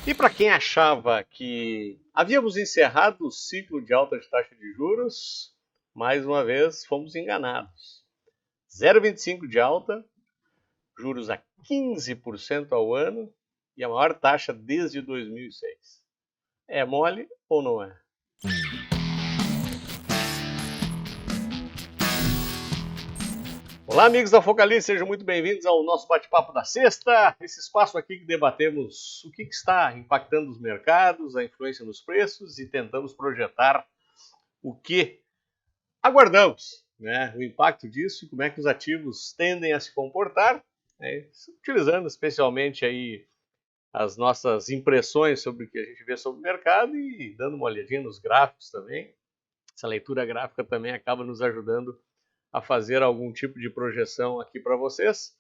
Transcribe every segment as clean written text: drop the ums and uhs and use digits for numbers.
E para quem achava que havíamos encerrado o ciclo de alta de taxa de juros, mais uma vez fomos enganados. 0,25 de alta, juros a 15% ao ano e a maior taxa desde 2006. É mole ou não é? Olá, amigos da Focalize, sejam muito bem-vindos ao nosso bate-papo da sexta. Esse espaço aqui que debatemos o que está impactando os mercados, a influência nos preços e tentamos projetar o que aguardamos, né? O impacto disso e como é que os ativos tendem a se comportar, né? Utilizando especialmente aí as nossas impressões sobre o que a gente vê sobre o mercado e dando uma olhadinha nos gráficos também. Essa leitura gráfica também acaba nos ajudando a fazer algum tipo de projeção aqui para vocês.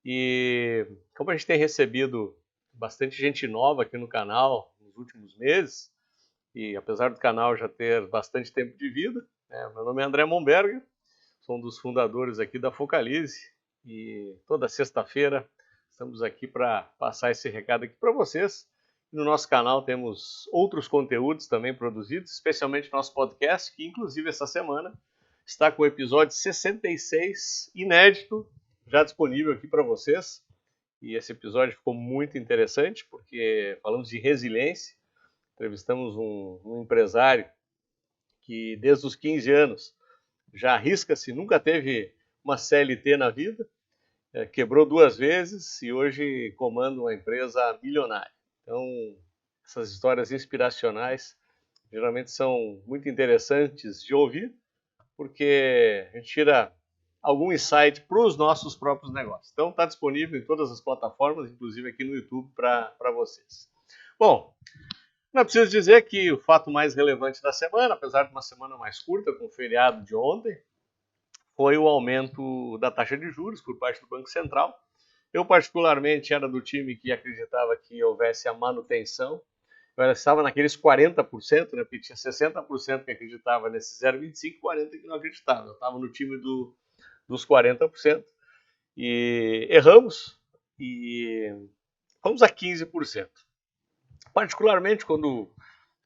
E como a gente tem recebido bastante gente nova aqui no canal nos últimos meses, e apesar do canal já ter bastante tempo de vida, né, meu nome é André Momberger, sou um dos fundadores aqui da Focalize e toda sexta-feira estamos aqui para passar esse recado aqui para vocês. No nosso canal temos outros conteúdos também produzidos, especialmente nosso podcast, que inclusive essa semana está com o episódio 66, inédito, já disponível aqui para vocês. E esse episódio ficou muito interessante, porque falamos de resiliência. Entrevistamos um empresário que desde os 15 anos já arrisca-se, nunca teve uma CLT na vida, quebrou 2 vezes e hoje comanda uma empresa milionária. Então, essas histórias inspiracionais geralmente são muito interessantes de ouvir, porque a gente tira algum insight para os nossos próprios negócios. Então, está disponível em todas as plataformas, inclusive aqui no YouTube, para vocês. Bom, não preciso dizer que o fato mais relevante da semana, apesar de uma semana mais curta, com o feriado de ontem, foi o aumento da taxa de juros por parte do Banco Central. Eu, particularmente, era do time que acreditava que houvesse a manutenção. Eu estava naqueles 40%, né, porque tinha 60% que acreditava nesse 0,25 e 40% que não acreditava. Eu estava no time dos 40% e erramos e fomos a 15%. Particularmente quando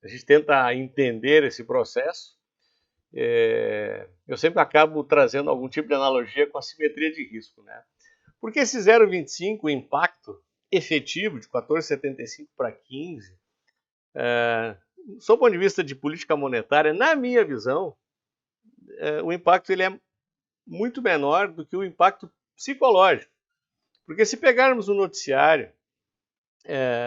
a gente tenta entender esse processo, eu sempre acabo trazendo algum tipo de analogia com a simetria de risco, né? Porque esse 0,25, o impacto efetivo de 14,75 para 15, sob o ponto de vista de política monetária, na minha visão, o impacto ele é muito menor do que o impacto psicológico. Porque se pegarmos o noticiário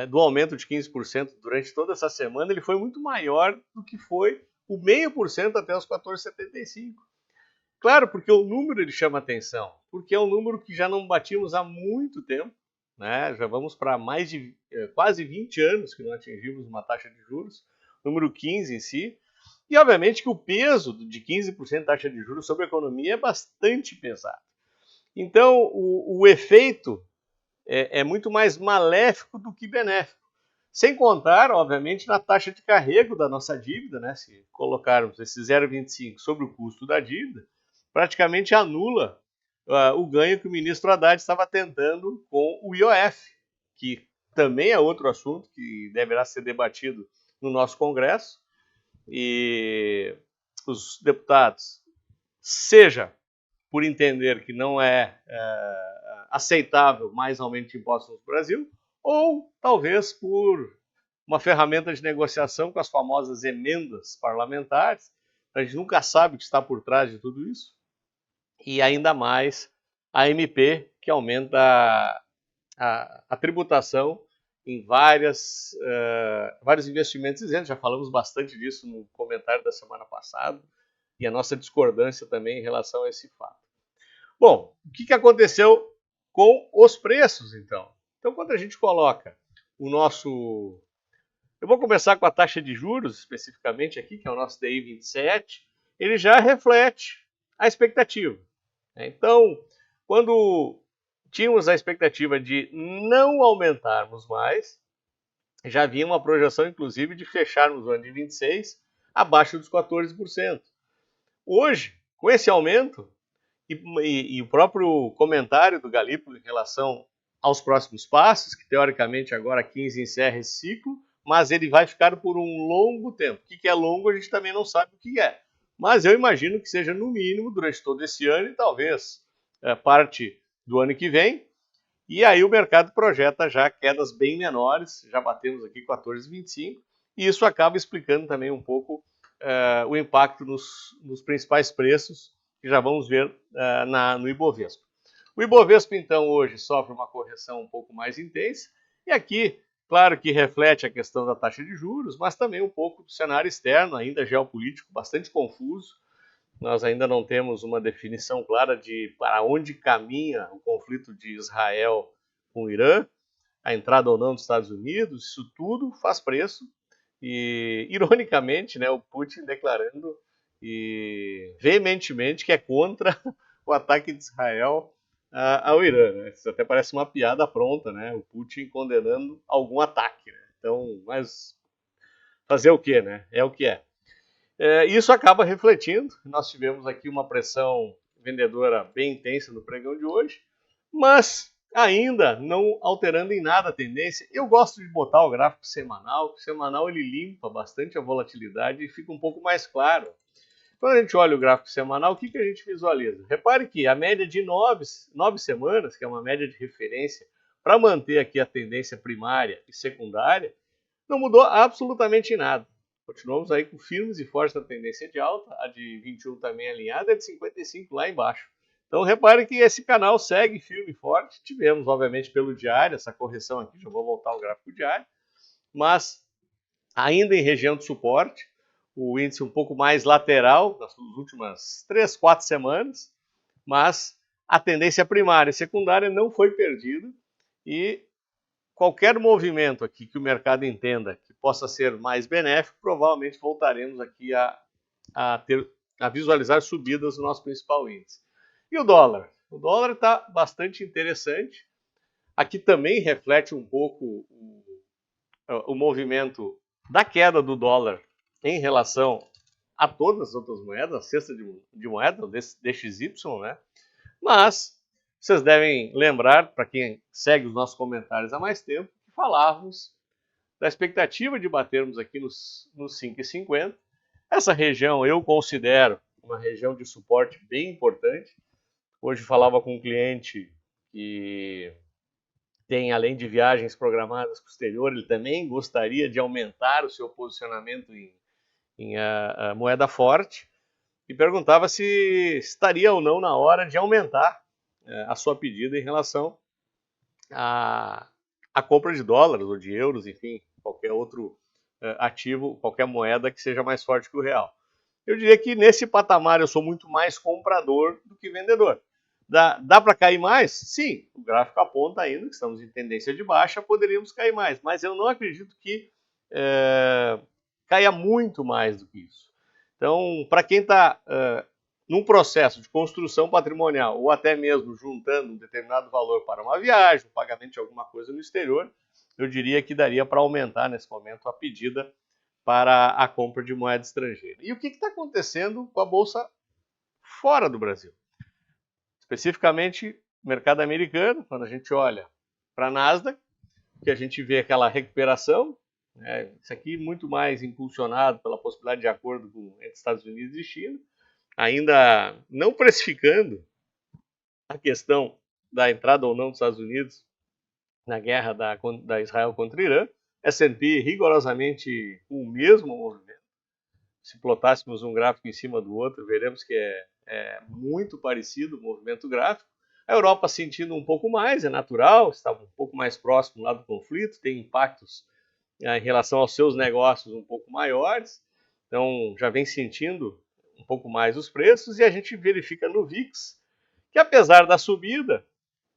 do aumento de 15% durante toda essa semana, ele foi muito maior do que foi o 0,5% até os 14,75. Claro, porque o número ele chama atenção, porque é um número que já não batíamos há muito tempo, né? Já vamos para mais de quase 20 anos que não atingimos uma taxa de juros, número 15 em si, e obviamente que o peso de 15% de taxa de juros sobre a economia é bastante pesado. Então, o efeito é muito mais maléfico do que benéfico. Sem contar, obviamente, na taxa de carrego da nossa dívida, né? Se colocarmos esse 0,25 sobre o custo da dívida, praticamente anula o ganho que o ministro Haddad estava tentando com o IOF, que também é outro assunto que deverá ser debatido no nosso Congresso. E os deputados, seja por entender que não é aceitável mais aumento de impostos no Brasil, ou talvez por uma ferramenta de negociação com as famosas emendas parlamentares. A gente nunca sabe o que está por trás de tudo isso. E ainda mais a MP, que aumenta a tributação em vários investimentos isentos. Já falamos bastante disso no comentário da semana passada, e a nossa discordância também em relação a esse fato. Bom, o que aconteceu com os preços, então? Então, quando a gente coloca o nosso... Eu vou começar com a taxa de juros, especificamente aqui, que é o nosso DI 27, ele já reflete a expectativa. Então, quando tínhamos a expectativa de não aumentarmos mais, já havia uma projeção, inclusive, de fecharmos o ano de 26 abaixo dos 14%. Hoje, com esse aumento, e o próprio comentário do Galípolo em relação aos próximos passos, que teoricamente agora 15 encerra esse ciclo, mas ele vai ficar por um longo tempo. O que é longo a gente também não sabe o que é. Mas eu imagino que seja no mínimo durante todo esse ano e talvez parte do ano que vem. E aí o mercado projeta já quedas bem menores, já batemos aqui 14,25, e isso acaba explicando também um pouco o impacto nos principais preços, que já vamos ver no Ibovespa. O Ibovespa, então, hoje sofre uma correção um pouco mais intensa, e aqui, claro que reflete a questão da taxa de juros, mas também um pouco do cenário externo, ainda geopolítico, bastante confuso. Nós ainda não temos uma definição clara de para onde caminha o conflito de Israel com o Irã, a entrada ou não dos Estados Unidos, isso tudo faz preço. E, ironicamente, né, o Putin declarando veementemente que é contra o ataque de Israel ao Irã. Né? Isso até parece uma piada pronta, né? O Putin condenando algum ataque. Né? Então, mas fazer o quê, né? É o que é. Isso acaba refletindo. Nós tivemos aqui uma pressão vendedora bem intensa no pregão de hoje, mas ainda não alterando em nada a tendência. Eu gosto de botar o gráfico semanal, porque o semanal ele limpa bastante a volatilidade e fica um pouco mais claro. Quando a gente olha o gráfico semanal, o que a gente visualiza? Repare que a média de 9 semanas, que é uma média de referência para manter aqui a tendência primária e secundária, não mudou absolutamente nada. Continuamos aí com firmes e fortes na tendência de alta, a de 21 também alinhada, a de 55 lá embaixo. Então repare que esse canal segue firme e forte. Tivemos, obviamente, pelo diário, essa correção aqui, já vou voltar ao gráfico diário, mas ainda em região de suporte, o índice um pouco mais lateral nas últimas 3, 4 semanas, mas a tendência primária e secundária não foi perdida e qualquer movimento aqui que o mercado entenda que possa ser mais benéfico, provavelmente voltaremos aqui a visualizar subidas no nosso principal índice. E o dólar? O dólar está bastante interessante. Aqui também reflete um pouco o movimento da queda do dólar em relação a todas as outras moedas, a cesta de moedas, DXY, né? Mas vocês devem lembrar, para quem segue os nossos comentários há mais tempo, que falávamos da expectativa de batermos aqui nos 5,50. Essa região eu considero uma região de suporte bem importante. Hoje falava com um cliente que tem, além de viagens programadas para o exterior, ele também gostaria de aumentar o seu posicionamento em moeda forte e perguntava se estaria ou não na hora de aumentar a sua pedida em relação à compra de dólares ou de euros, enfim, qualquer outro ativo, qualquer moeda que seja mais forte que o real. Eu diria que nesse patamar eu sou muito mais comprador do que vendedor. Dá para cair mais? Sim, o gráfico aponta ainda que estamos em tendência de baixa, poderíamos cair mais, mas eu não acredito que caia muito mais do que isso. Então, para quem está num processo de construção patrimonial ou até mesmo juntando um determinado valor para uma viagem, um pagamento de alguma coisa no exterior, eu diria que daria para aumentar nesse momento a pedida para a compra de moeda estrangeira. E o que está acontecendo com a Bolsa fora do Brasil? Especificamente, mercado americano, quando a gente olha para a Nasdaq, que a gente vê aquela recuperação, né, isso aqui muito mais impulsionado pela possibilidade de acordo entre Estados Unidos e China, ainda não precificando a questão da entrada ou não dos Estados Unidos na guerra da Israel contra o Irã, S&P rigorosamente com o mesmo movimento. Se plotássemos um gráfico em cima do outro, veremos que é muito parecido o movimento gráfico. A Europa sentindo um pouco mais, é natural, está um pouco mais próximo lá do conflito, tem impactos em relação aos seus negócios um pouco maiores, então já vem sentindo um pouco mais os preços, e a gente verifica no VIX que, apesar da subida,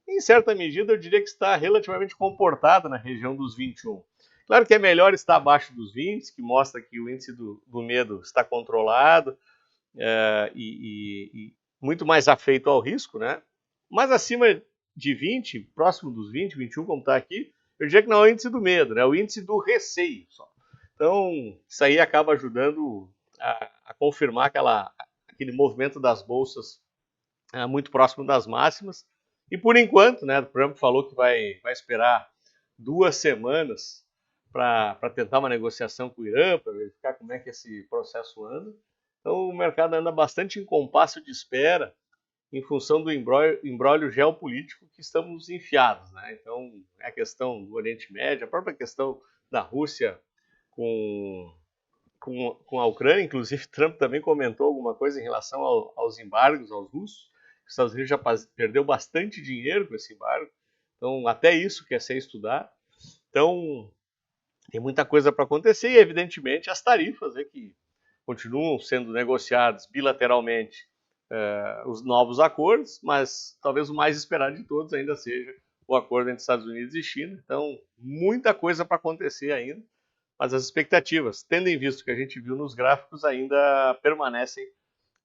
em certa medida eu diria que está relativamente comportada na região dos 21. Claro que é melhor estar abaixo dos 20, que mostra que o índice do medo está controlado e muito mais afeito ao risco, né? Mas acima de 20, próximo dos 20, 21, como está aqui, eu diria que não é o índice do medo, né? É o índice do receio só. Então, isso aí acaba ajudando a confirmar aquele movimento das bolsas muito próximo das máximas E por enquanto, né, o Trump falou que vai esperar 2 semanas para tentar uma negociação com o Irã, para verificar como é que esse processo anda. Então o mercado anda bastante em compasso de espera em função do imbróglio geopolítico que estamos enfiados, né? Então é a questão do Oriente Médio, a própria questão da Rússia com a Ucrânia, inclusive Trump também comentou alguma coisa em relação aos embargos aos russos. Os Estados Unidos já perdeu bastante dinheiro com esse embargo, então até isso quer ser estudado. Então tem muita coisa para acontecer e, evidentemente, as tarifas que continuam sendo negociadas bilateralmente, os novos acordos, mas talvez o mais esperado de todos ainda seja o acordo entre Estados Unidos e China. Então, muita coisa para acontecer ainda, mas as expectativas, tendo em vista o que a gente viu nos gráficos, ainda permanecem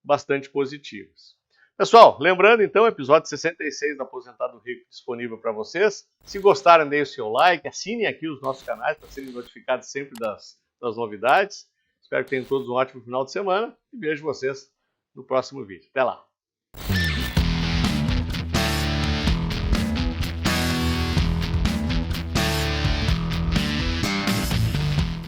bastante positivas. Pessoal, lembrando então, episódio 66 do Aposentado Rico disponível para vocês. Se gostaram, deem o seu like, assinem aqui os nossos canais para serem notificados sempre das novidades. Espero que tenham todos um ótimo final de semana e vejo vocês no próximo vídeo. Até lá!